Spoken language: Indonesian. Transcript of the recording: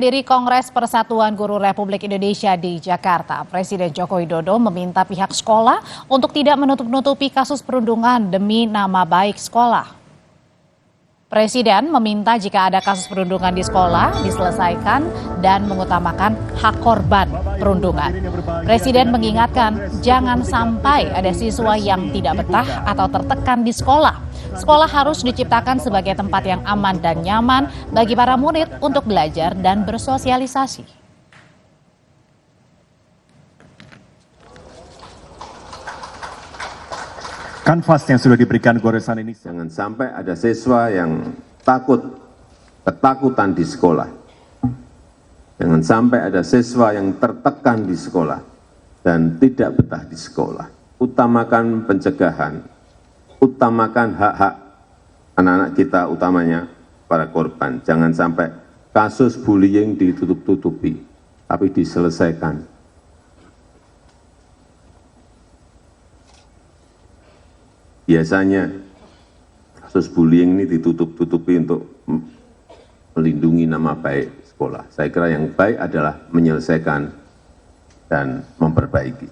Dari Kongres Persatuan Guru Republik Indonesia di Jakarta, Presiden Joko Widodo meminta pihak sekolah untuk tidak menutup-nutupi kasus perundungan demi nama baik sekolah. Presiden meminta jika ada kasus perundungan di sekolah diselesaikan dan mengutamakan hak korban perundungan. Presiden mengingatkan jangan sampai ada siswa yang tidak betah atau tertekan di sekolah. Sekolah harus diciptakan sebagai tempat yang aman dan nyaman bagi para murid untuk belajar dan bersosialisasi. Kanvas yang sudah diberikan goresan ini. Jangan sampai ada siswa yang ketakutan di sekolah. Jangan sampai ada siswa yang tertekan di sekolah dan tidak betah di sekolah. Utamakan pencegahan, utamakan hak-hak anak-anak kita, utamanya para korban. Jangan sampai kasus bullying ditutup-tutupi, tapi diselesaikan. Biasanya kasus bullying ini ditutup-tutupi untuk melindungi nama baik sekolah. Saya kira yang baik adalah menyelesaikan dan memperbaiki.